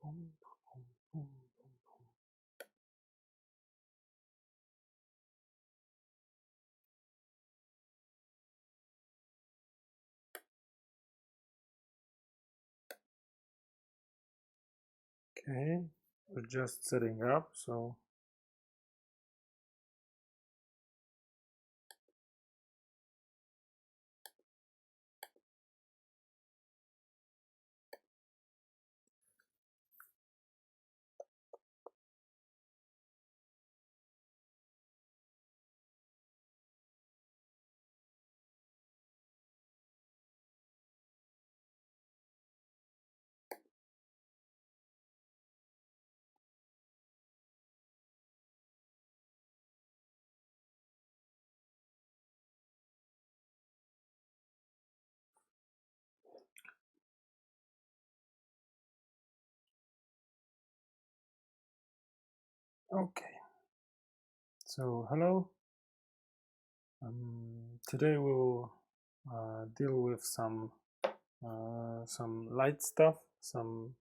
Okay, we're just setting up, so okay. So hello. Today we'll deal with some light stuff, some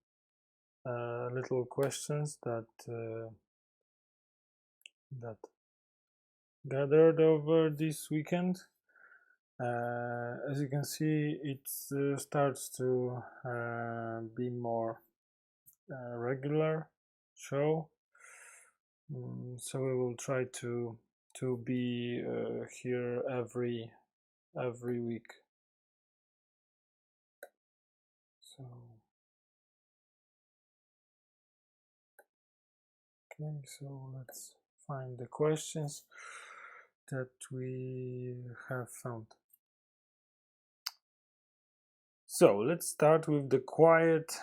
little questions that gathered over this weekend. As you can see, it starts to be more regular show. So we will try to be here every week. So okay, so let's find the questions that we have found. So let's start with the quiet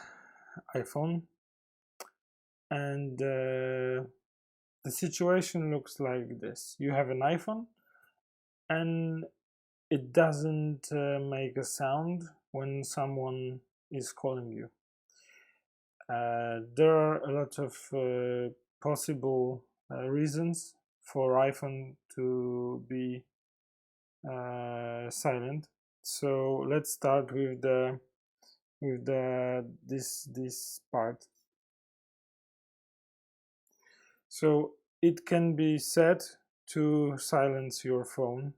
iPhone, and the situation looks like this. You have an iPhone and it doesn't make a sound when someone is calling you. There are a lot of possible reasons for iPhone to be silent. So let's start with this part. So it can be set to silence your phone,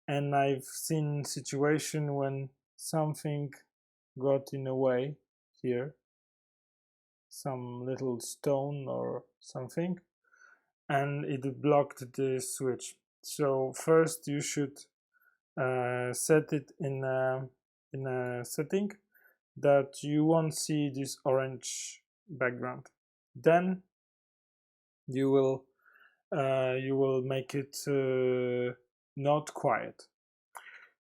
and I've seen situation when something got in the way here, some little stone or something, and it blocked the switch. So first you should set it in a setting that you won't see this orange background. Then you will make it not quiet.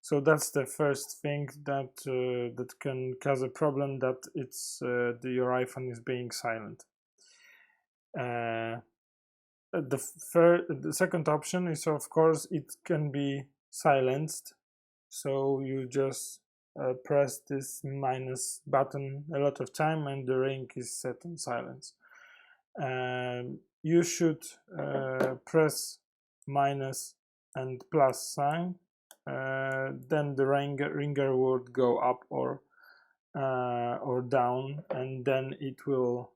So that's the first thing that can cause a problem, that your iPhone is being silent. The second option is, of course, it can be silenced. So you just press this minus button a lot of time and the ring is set on silence. You should press minus and plus sign, then the ringer would go up or down, and then it will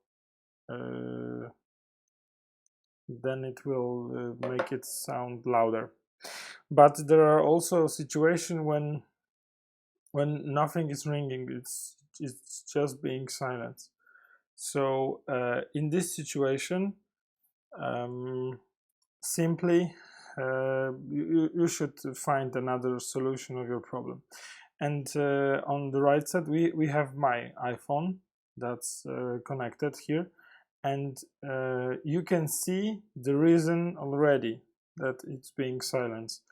make it sound louder. But there are also situations when nothing is ringing, it's just being silent. So in this situation, simply you should find another solution of your problem. And on the right side we have my iPhone that's connected here, and you can see the reason already that it's being silenced.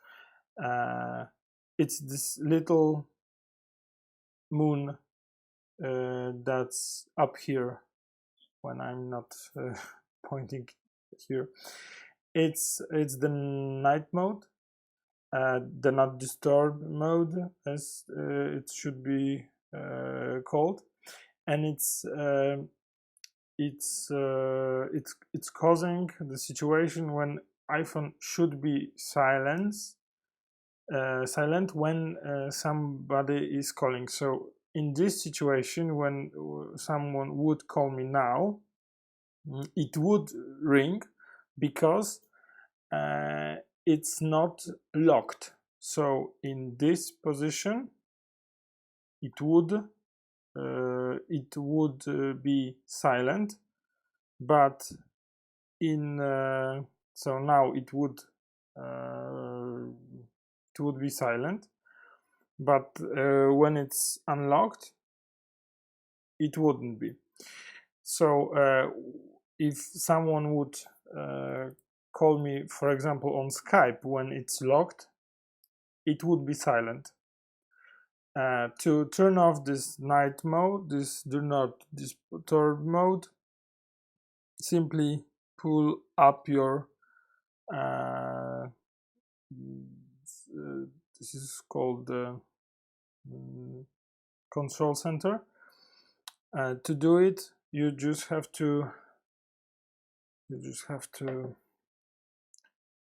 It's this little moon that's up here when I'm not pointing here. It's the night mode, the not disturb mode, as it should be called, and it's causing the situation when iPhone should be silent when somebody is calling. So in this situation, when someone would call me now, it would ring because it's not locked. So in this position, it would be silent, but in so now it would be silent, but when it's unlocked, it wouldn't be. So if someone would call me, for example, on Skype, when it's locked, it would be silent. To turn off this night mode, this do not disturb mode, simply pull up your this is called the control center. To do it, you just have to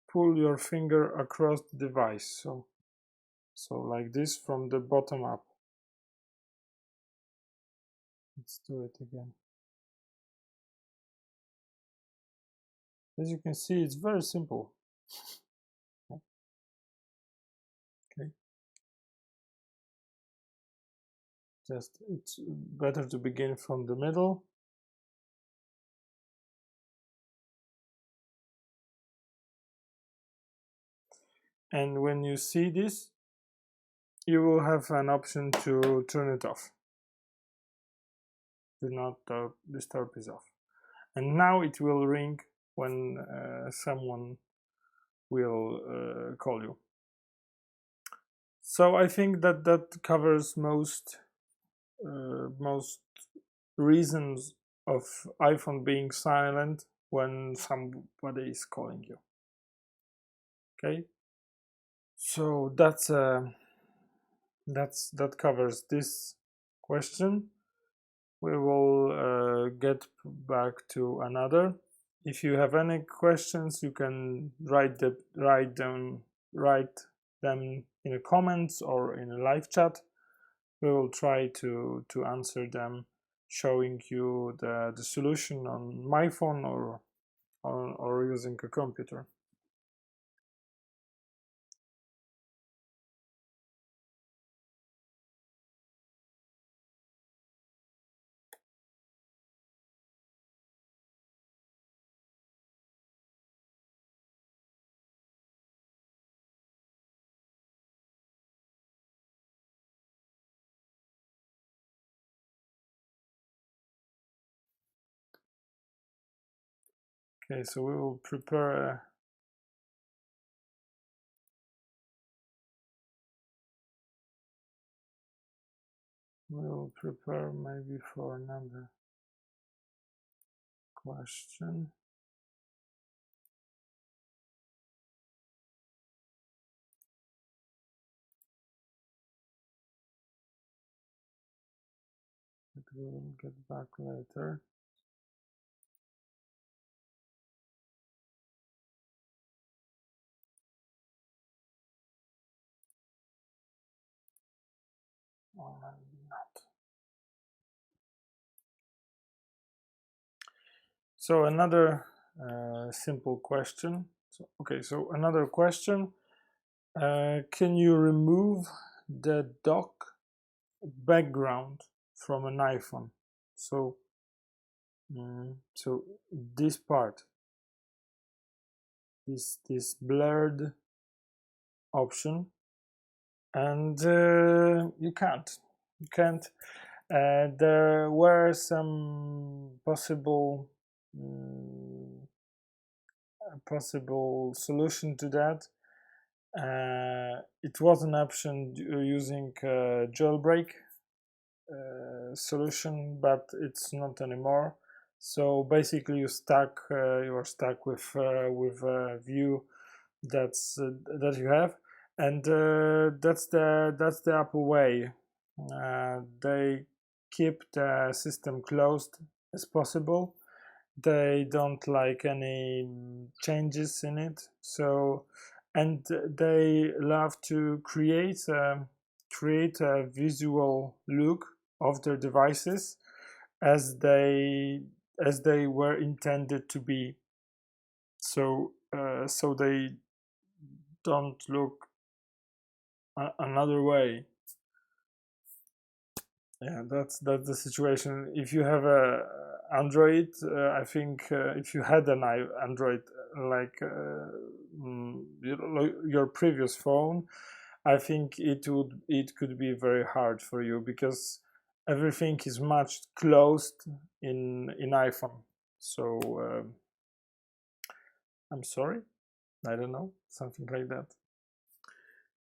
pull your finger across the device, so like this, from the bottom up. Let's do it again. As you can see, it's very simple. Okay. Just, it's better to begin from the middle. And when you see this, you will have an option to turn it off. Do not disturb is off. And now it will ring when someone will call you. So I think that covers most reasons of iPhone being silent when somebody is calling you. Okay, so that covers this question. We will get back to another. If you have any questions, you can write them in the comments or in a live chat. We will try to answer them, showing you the solution on my phone or using a computer. Okay, so we will prepare maybe for another question. But we will get back later. Or maybe not. So another simple question. So another question. Can you remove the dock background from an iPhone? So this part, this blurred option, and you can't. There were some possible solution to that. It was an option using jailbreak solution, but it's not anymore. So basically, you are stuck with a view that you have, and that's the Apple way. They keep the system closed as possible. They don't like any changes in it. So, and they love to create a visual look of their devices as they were intended to be, so they don't look another way. Yeah, that's the situation. If you have a Android, I think if you had an Android like your previous phone, I think it could be very hard for you because everything is much closed in iPhone. So I'm sorry, I don't know, something like that.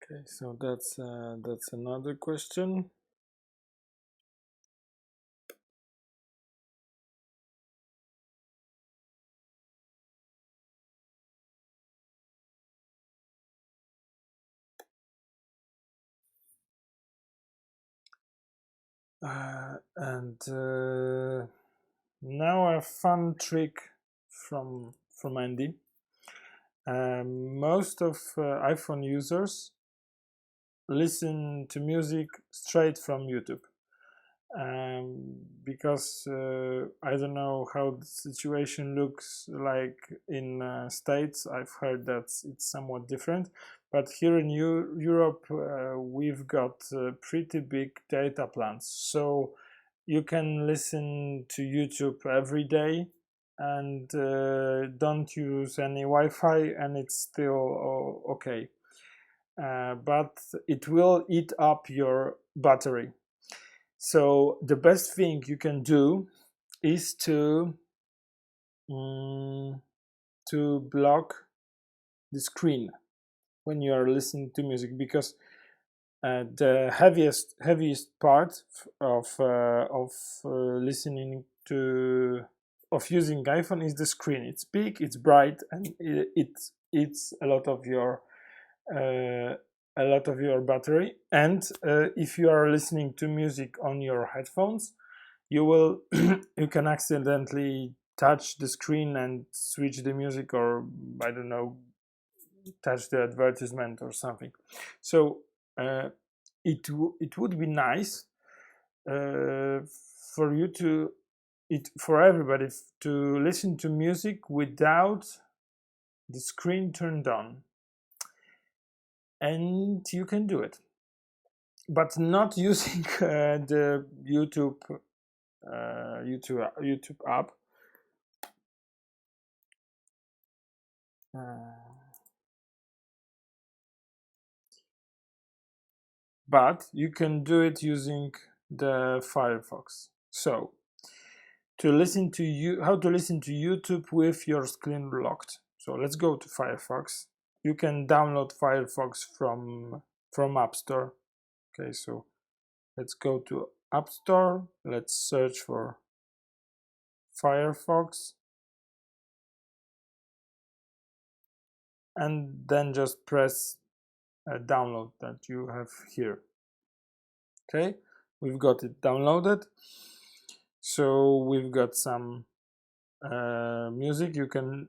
Okay, so that's another question. And now a fun trick from Andy. Most of iPhone users listen to music straight from YouTube. Because I don't know how the situation looks like in States. I've heard that it's somewhat different, but here in Europe, we've got pretty big data plans, so you can listen to YouTube every day and don't use any Wi-Fi, and it's still okay. But it will eat up your battery. So the best thing you can do is um, to block the screen when you are listening to music, because the heaviest part of listening to of using iPhone is the screen. It's big, it's bright, and it's uh, a lot of your battery. And if you are listening to music on your headphones, you will you can accidentally touch the screen and switch the music, or I don't know, touch the advertisement or something. So uh, it would be nice uh, for you to it for everybody to listen to music without the screen turned on, and you can do it, but not using the YouTube app. But you can do it using the Firefox. So to listen to you, how to listen to YouTube with your screen locked. So let's go to Firefox. You can download Firefox from App Store. Okay, so let's go to App Store. Let's search for Firefox, and then just press download that you have here. Okay, we've got it downloaded. So we've got some music. You can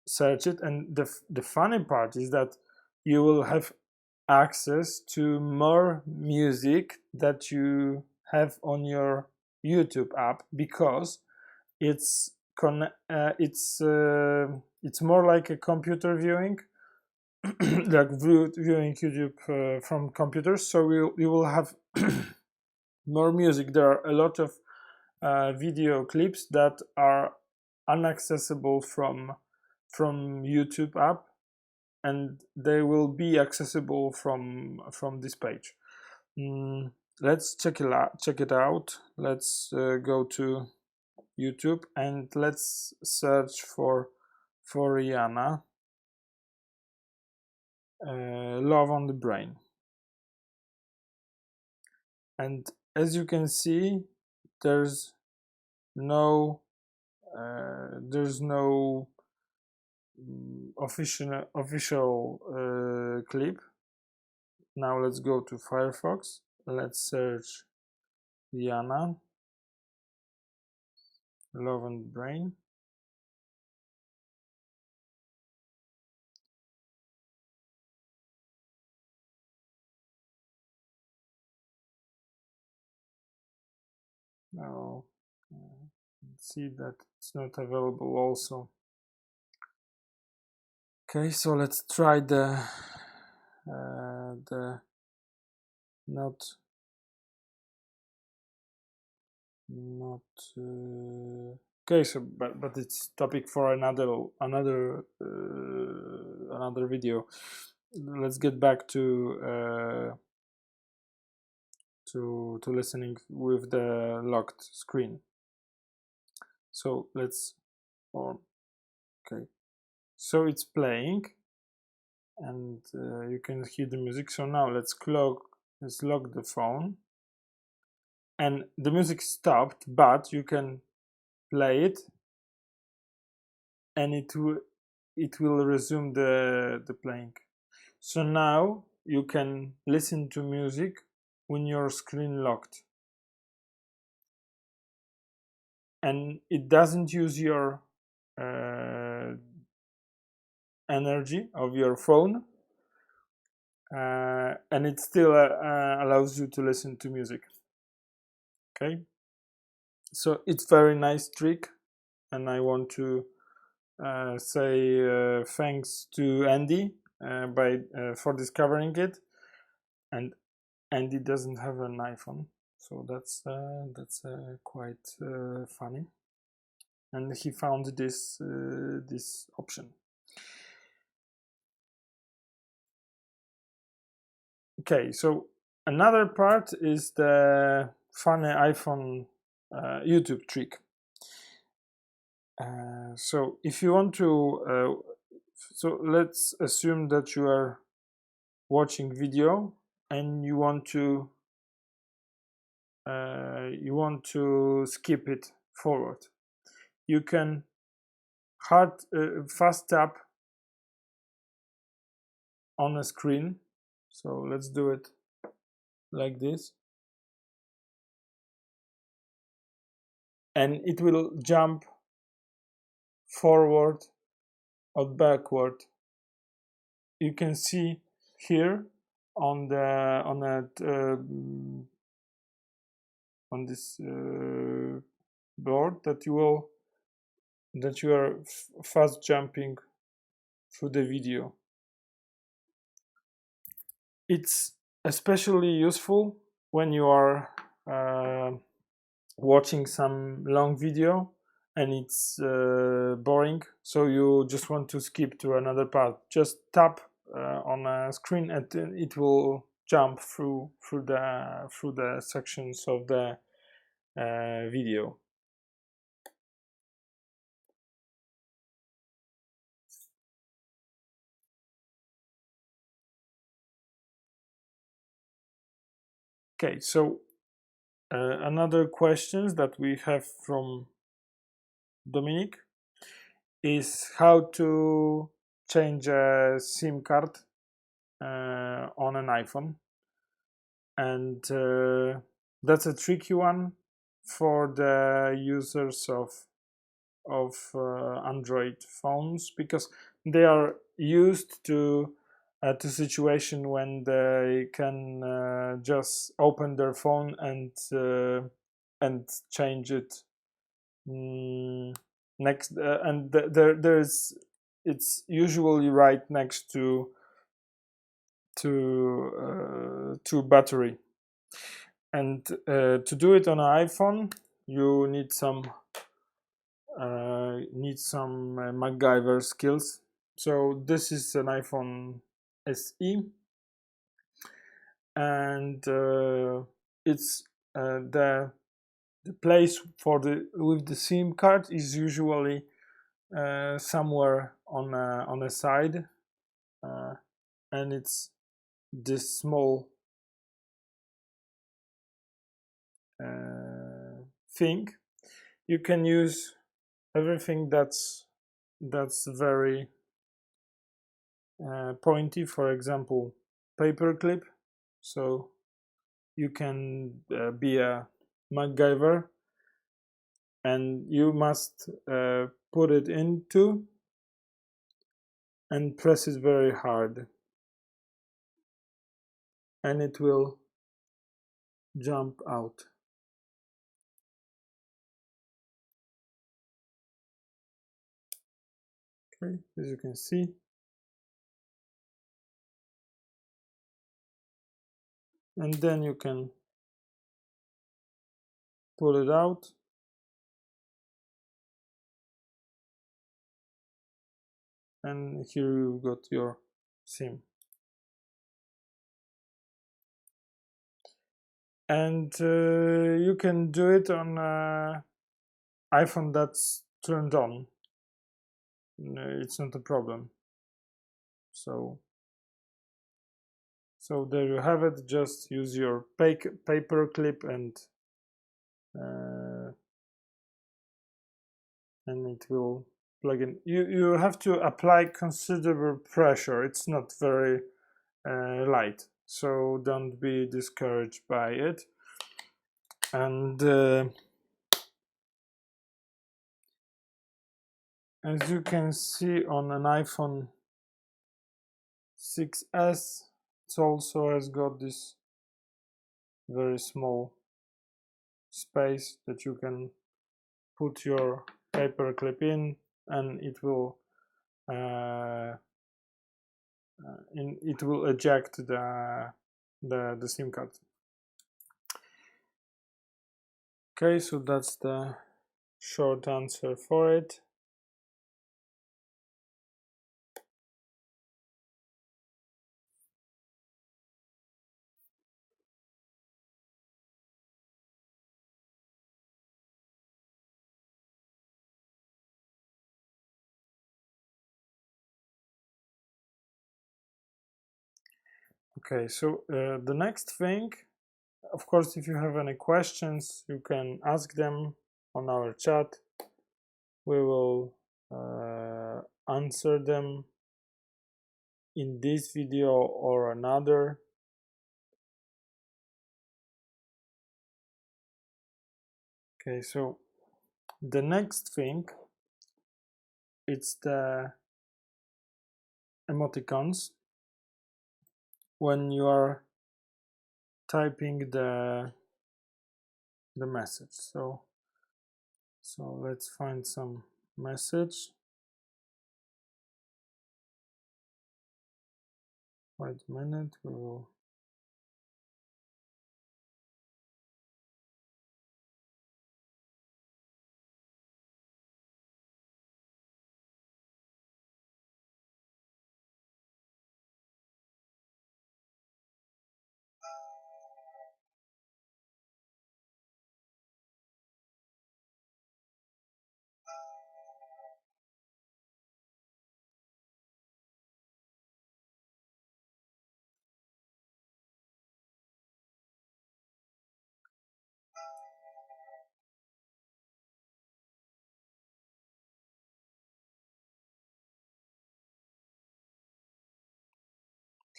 search it, and the funny part is that you will have access to more music that you have on your YouTube app, because it's it's more like a computer viewing, like viewing YouTube from computers. So you will have more music. There are a lot of video clips that are inaccessible from YouTube app, and they will be accessible from this page. Let's check it out. Let's go to YouTube and let's search for Rihanna, Love on the Brain. And as you can see, there's no official clip. Now let's go to Firefox. Let's search Rihanna, Love and Brain. Now see that it's not available also. Okay, so let's try the not okay, so but it's topic for another video. Let's get back to listening with the locked screen. So let's okay, so it's playing, and you can hear the music. So now let's lock the phone, and the music stopped, but you can play it, and it will resume the playing. So now you can listen to music when your screen locked, and it doesn't use your energy of your phone, and it still allows you to listen to music. Okay, so it's very nice trick, and I want to say thanks to Andy for discovering it. And Andy doesn't have an iPhone, so that's quite funny, and he found this option. Okay, so another part is the funny iPhone YouTube trick. So if you want to, so let's assume that you are watching video and you want to skip it forward. You can fast tap on a screen. So let's do it like this, and it will jump forward or backward. You can see here on this board that you are fast jumping through the video. It's especially useful when you are watching some long video and it's boring, so you just want to skip to another part. Just tap on a screen and it will jump through the sections of the video. Okay, so another questions that we have from Dominic is how to change a SIM card on an iPhone, and that's a tricky one for the users of Android phones, because they are used to situation when they can just open their phone and change it next, and there's it's usually right next to battery. And to do it on an iPhone, you need some MacGyver skills. So this is an iPhone SE, and it's the place for with the SIM card is usually somewhere on a side, and it's this small thing. You can use everything that's very pointy, for example paperclip. So you can be a MacGyver, and you must put it into and press it very hard, and it will jump out. Okay, as you can see. And then you can pull it out. And here you've got your SIM. And you can do it on iPhone that's turned on. It's not a problem. So there you have it. Just use your paper clip uh, and it will plug in. You have to apply considerable pressure. It's not very light, so don't be discouraged by it. And as you can see on an iPhone 6s, it also has got this very small space that you can put your paper clip in, and it will eject the SIM card. Okay, so that's the short answer for it. Okay, so the next thing, of course, if you have any questions, you can ask them on our chat. We will answer them in this video or another. Okay, so the next thing, it's the emoticons. When you are typing the message, so let's find some message. Wait a minute, we will.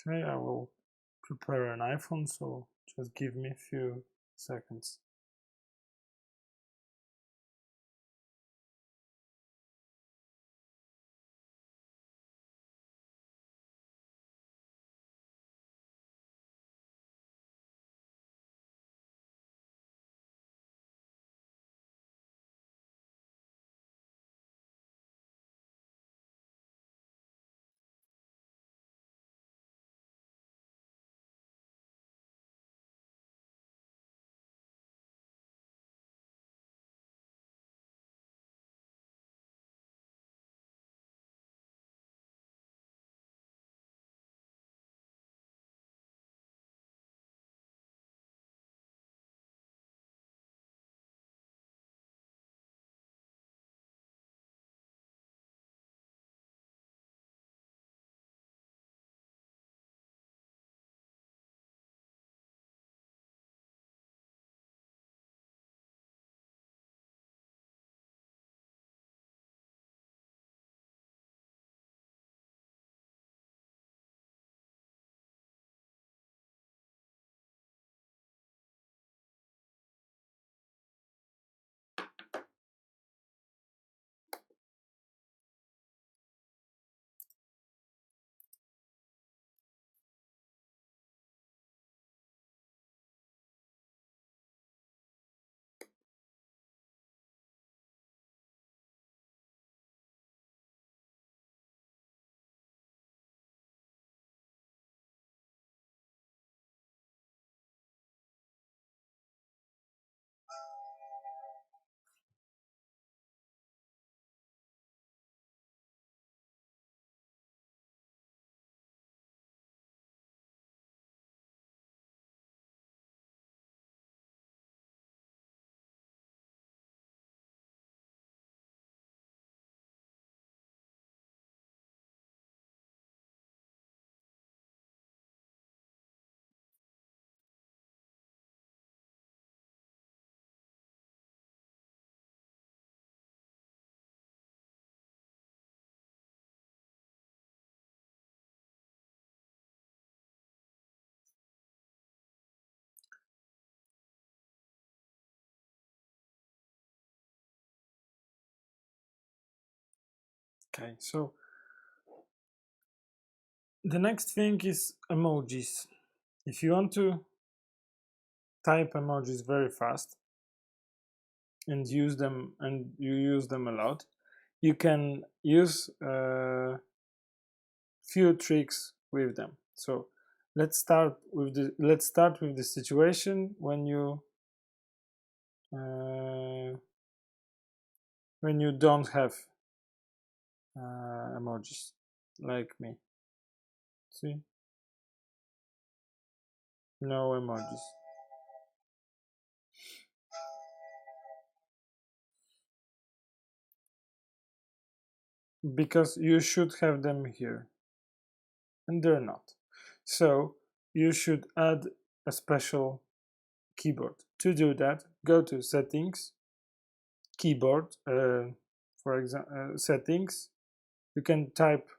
Okay, I will prepare an iPhone, so just give me a few seconds. Okay, so the next thing is emojis. If you want to type emojis very fast and use them, and you use them a lot, you can use few tricks with them. So let's start with the situation uh, when you don't have emojis, like me. See, no emojis, because you should have them here, and they're not. So you should add a special keyboard. To do that, go to settings, keyboard, for example, settings. You can type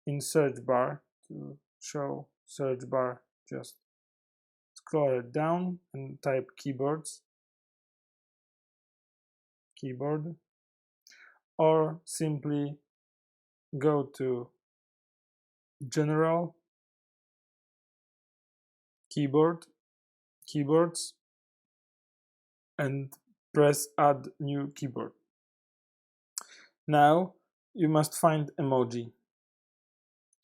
in search bar to show search bar. Just scroll it down and type keyboard, or simply go to general, keyboards, and press add new keyboard. Now you must find emoji.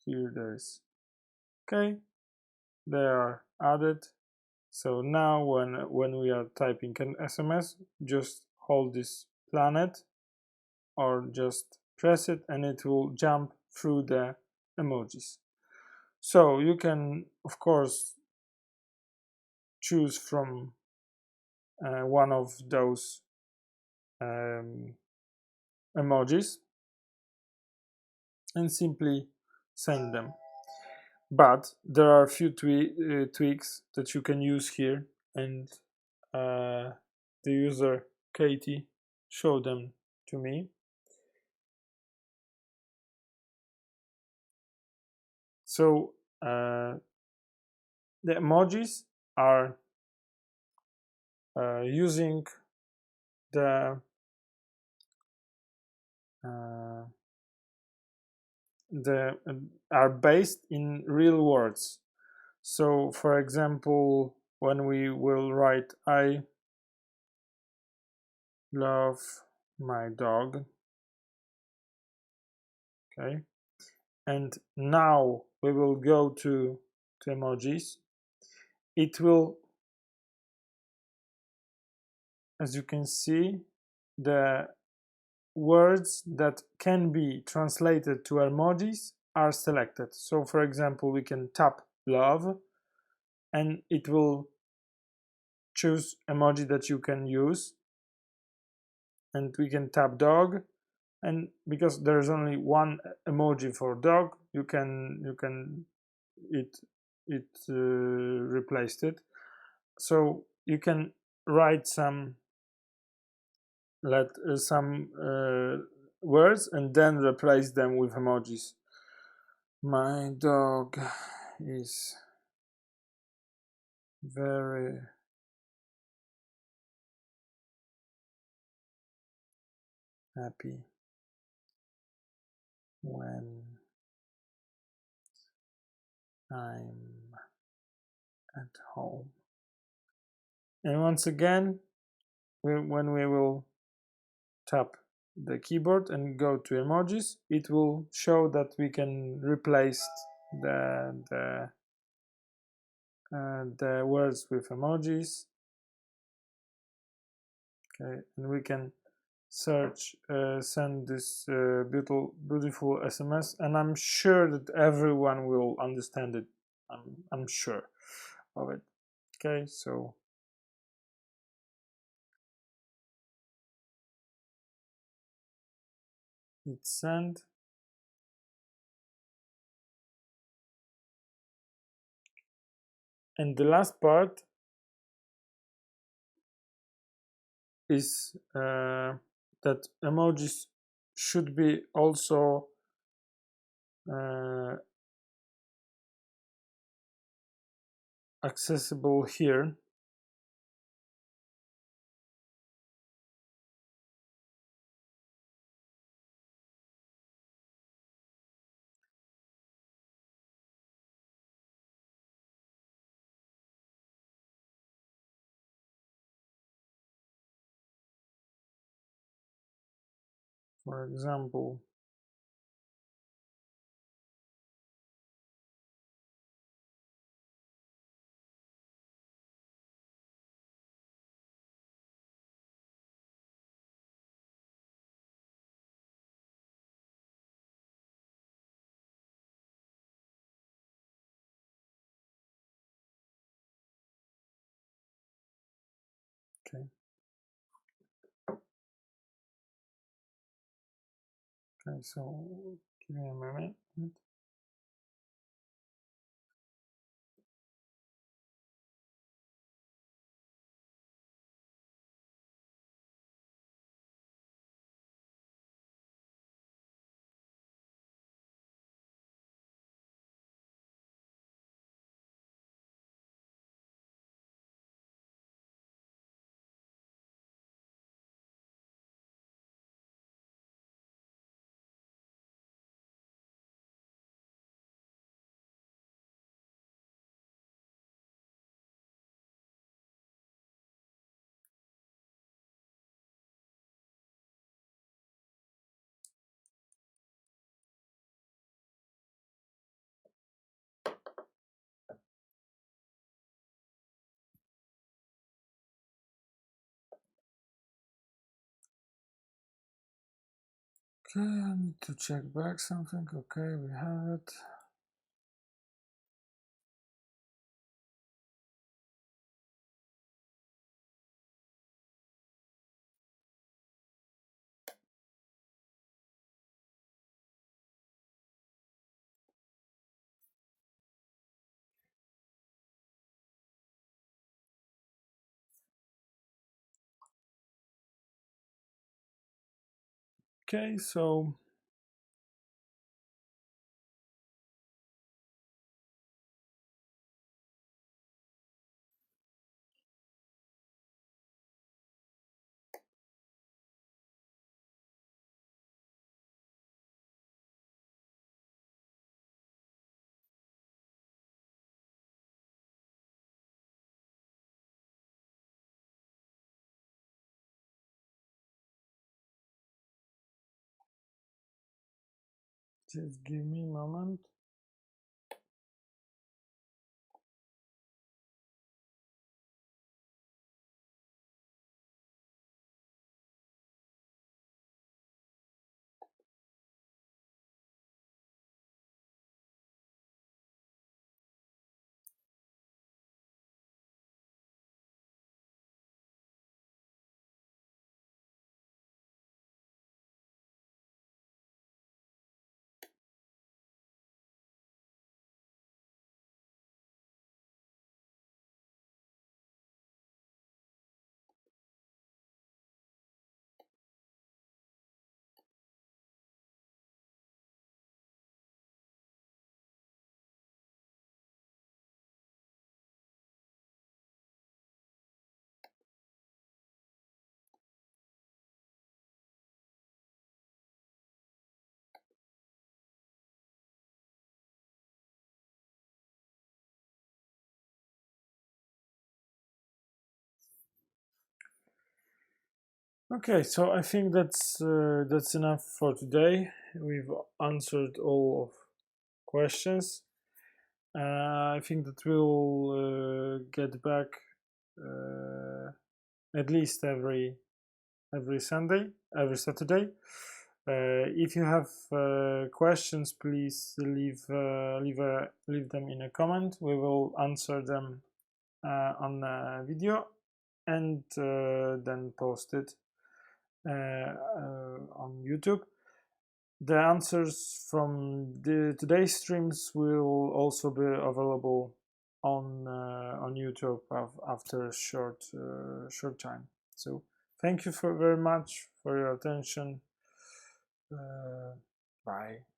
Here there is. Okay, they are added. So now when we are typing an SMS, just hold this planet or just press it and it will jump through the emojis. So you can of course choose from one of those um, emojis and simply send them. But there are a few tweaks that you can use here, and the user Katie showed them to me. So the emojis are using the uh, are based in real words. So, for example, when we will write "I love my dog," okay, and now we will go to emojis. It will, as you can see, the words that can be translated to emojis are selected. So for example, we can tap love and it will choose emoji that you can use, and we can tap dog, and because there's only one emoji for dog, you can it replaced it. So you can write some words and then replace them with emojis. My dog is very happy when I'm at home. And once again, when we will tap the keyboard and go to emojis, it will show that we can replace the words with emojis. Okay, and we can send this beautiful SMS, and I'm sure that everyone will understand it. I'm sure of it. Okay, so it's sent. And the last part is that emojis should be also uh, accessible here. For example, okay, okay, so give me a moment. Okay, I need to check back something. Okay, we have it. Okay, so just give me a moment. Okay, so I think that's enough for today. We've answered all of questions. I think that we'll get back uh, at least every Sunday, every Saturday. If you have questions, please leave them in a comment. We will answer them on a video and then post it on YouTube. The answers from today's streams will also be available on YouTube after a short time. So thank you for very much for your attention. Uh, Bye.